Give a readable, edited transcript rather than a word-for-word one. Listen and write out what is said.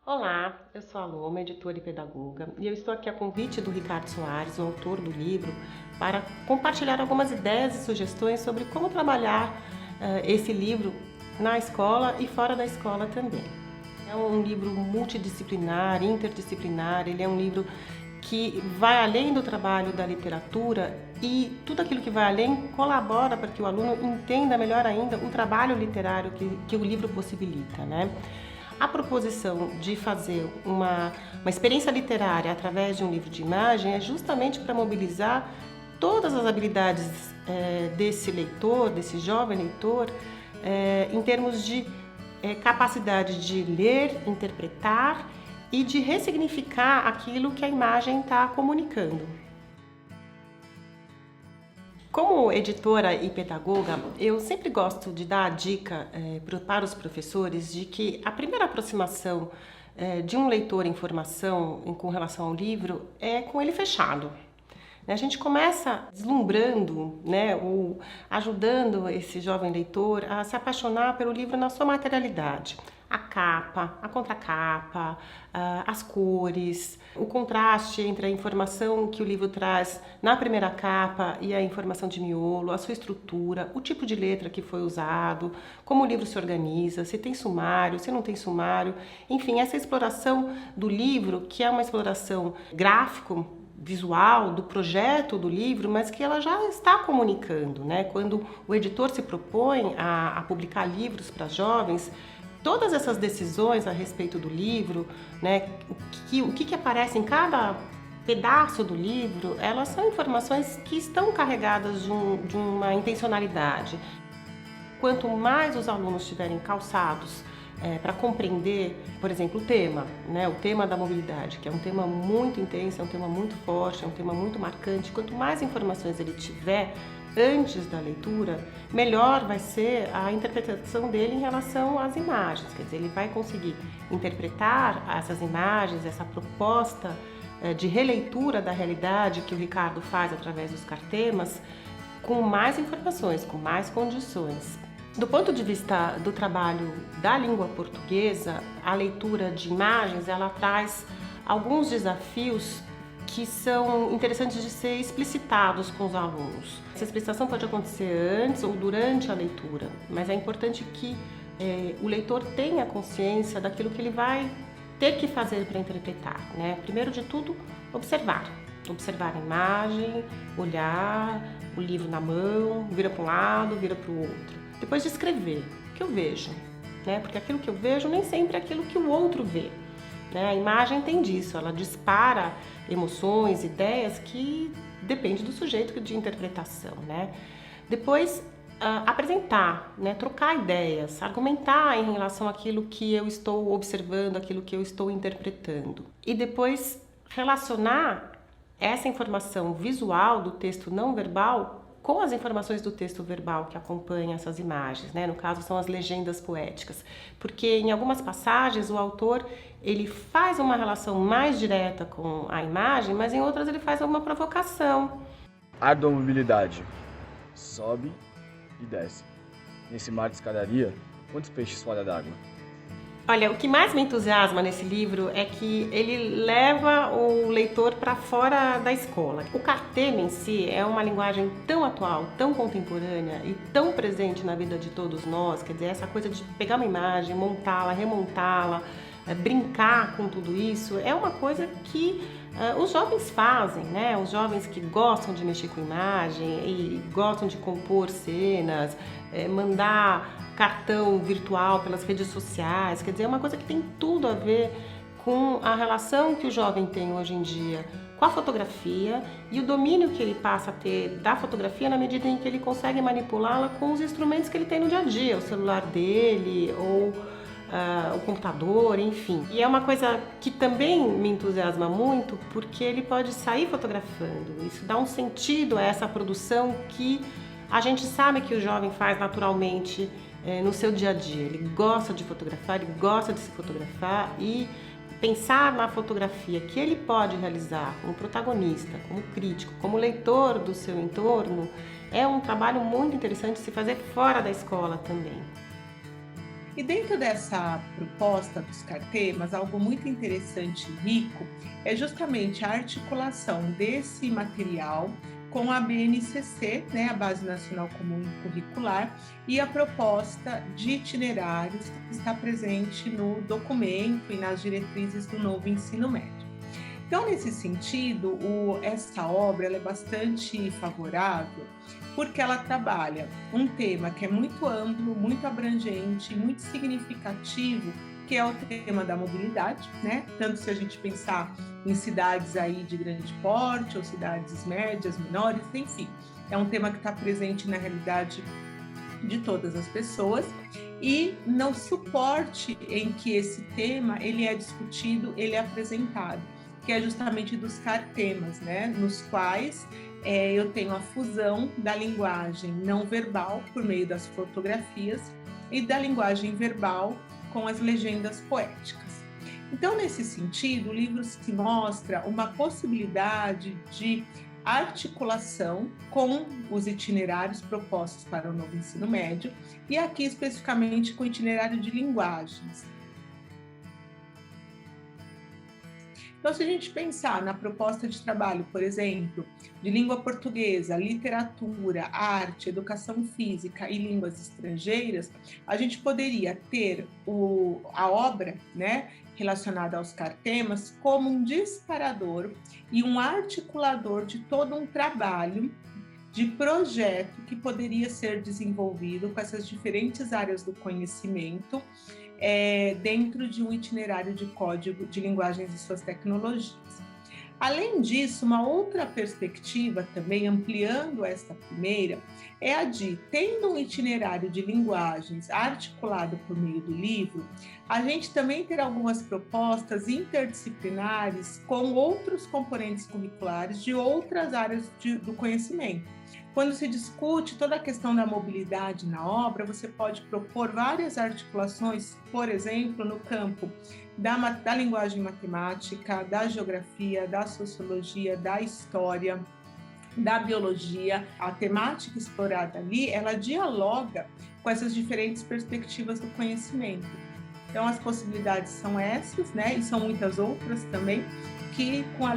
Olá, eu sou a Loma, editora e pedagoga, e eu estou aqui a convite do Ricardo Soares, o autor do livro, para compartilhar algumas ideias e sugestões sobre como trabalhar esse livro na escola e fora da escola também. É um livro multidisciplinar, interdisciplinar, ele é um livro que vai além do trabalho da literatura e tudo aquilo que vai além colabora para que o aluno entenda melhor ainda o trabalho literário que o livro possibilita, né? A proposição de fazer uma experiência literária através de um livro de imagem é justamente para mobilizar todas as habilidades desse leitor, desse jovem leitor, em termos de capacidade de ler, interpretar e de ressignificar aquilo que a imagem está comunicando. Como editora e pedagoga, eu sempre gosto de dar a dica para os professores de que a primeira aproximação de um leitor em formação com relação ao livro é com ele fechado. A gente começa deslumbrando, né, ou ajudando esse jovem leitor a se apaixonar pelo livro na sua materialidade. A capa, a contracapa, as cores, o contraste entre a informação que o livro traz na primeira capa e a informação de miolo, a sua estrutura, o tipo de letra que foi usado, como o livro se organiza, se tem sumário, se não tem sumário, enfim, essa exploração do livro, que é uma exploração gráfico, visual do projeto do livro, mas que ela já está comunicando, né? Quando o editor se propõe a publicar livros para jovens, todas essas decisões a respeito do livro, né? O que aparece em cada pedaço do livro, elas são informações que estão carregadas de uma intencionalidade. Quanto mais os alunos estiverem calçados para compreender, por exemplo, o tema, né? O tema da mobilidade, que é um tema muito intenso, é um tema muito forte, é um tema muito marcante. Quanto mais informações ele tiver antes da leitura, melhor vai ser a interpretação dele em relação às imagens. Quer dizer, ele vai conseguir interpretar essas imagens, essa proposta de releitura da realidade que o Ricardo faz através dos cartemas, com mais informações, com mais condições. Do ponto de vista do trabalho da língua portuguesa, a leitura de imagens, ela traz alguns desafios que são interessantes de ser explicitados com os alunos. Essa explicitação pode acontecer antes ou durante a leitura, mas é importante que o leitor tenha consciência daquilo que ele vai ter que fazer para interpretar, né? Primeiro de tudo, observar. Observar a imagem, olhar, o livro na mão, vira para um lado, vira para o outro. Depois de escrever, o que eu vejo, né? Porque aquilo que eu vejo nem sempre é aquilo que o outro vê, né? A imagem tem disso, ela dispara emoções, ideias que depende do sujeito de interpretação, né? Depois apresentar, né? Trocar ideias, argumentar em relação àquilo que eu estou observando, aquilo que eu estou interpretando. E depois relacionar essa informação visual do texto não verbal com as informações do texto verbal que acompanha essas imagens, né? No caso são as legendas poéticas, porque em algumas passagens o autor ele faz uma relação mais direta com a imagem, mas em outras ele faz alguma provocação. Árdua mobilidade. Sobe e desce. Nesse mar de escadaria, quantos peixes fora d'água? Olha, o que mais me entusiasma nesse livro é que ele leva o leitor para fora da escola. O cartema em si é uma linguagem tão atual, tão contemporânea e tão presente na vida de todos nós, quer dizer, essa coisa de pegar uma imagem, montá-la, remontá-la, brincar com tudo isso, é uma coisa que os jovens fazem, né? Os jovens que gostam de mexer com imagem e gostam de compor cenas, mandar cartão virtual pelas redes sociais, quer dizer, é uma coisa que tem tudo a ver com a relação que o jovem tem hoje em dia com a fotografia e o domínio que ele passa a ter da fotografia na medida em que ele consegue manipulá-la com os instrumentos que ele tem no dia a dia, o celular dele ou o computador, enfim. E é uma coisa que também me entusiasma muito porque ele pode sair fotografando. Isso dá um sentido a essa produção que a gente sabe que o jovem faz naturalmente no seu dia a dia. Ele gosta de fotografar, ele gosta de se fotografar e pensar na fotografia que ele pode realizar como protagonista, como crítico, como leitor do seu entorno, é um trabalho muito interessante de se fazer fora da escola também. E dentro dessa proposta dos cartemas, algo muito interessante e rico é justamente a articulação desse material com a BNCC, né, a Base Nacional Comum Curricular, e a proposta de itinerários que está presente no documento e nas diretrizes do novo ensino médio. Então, nesse sentido, essa obra ela é bastante favorável porque ela trabalha um tema que é muito amplo, muito abrangente, muito significativo, que é o tema da mobilidade, né? Tanto se a gente pensar em cidades aí de grande porte ou cidades médias, menores, enfim, é um tema que está presente na realidade de todas as pessoas e no suporte em que esse tema ele é discutido, ele é apresentado, que é justamente dos cartemas, né? Nos quais eu tenho a fusão da linguagem não verbal por meio das fotografias e da linguagem verbal com as legendas poéticas. Então, nesse sentido, o livro se mostra uma possibilidade de articulação com os itinerários propostos para o novo ensino médio e aqui especificamente com o itinerário de linguagens. Então, se a gente pensar na proposta de trabalho, por exemplo, de língua portuguesa, literatura, arte, educação física e línguas estrangeiras, a gente poderia ter a obra, né, relacionada aos cartemas como um disparador e um articulador de todo um trabalho de projeto que poderia ser desenvolvido com essas diferentes áreas do conhecimento dentro de um itinerário de código de linguagens e suas tecnologias. Além disso, uma outra perspectiva também, ampliando esta primeira, é a de, tendo um itinerário de linguagens articulado por meio do livro, a gente também ter algumas propostas interdisciplinares com outros componentes curriculares de outras áreas do conhecimento. Quando se discute toda a questão da mobilidade na obra, você pode propor várias articulações, por exemplo, no campo da linguagem matemática, da geografia, da sociologia, da história, da biologia. A temática explorada ali, ela dialoga com essas diferentes perspectivas do conhecimento. Então, as possibilidades são essas, né? E são muitas outras também, que com a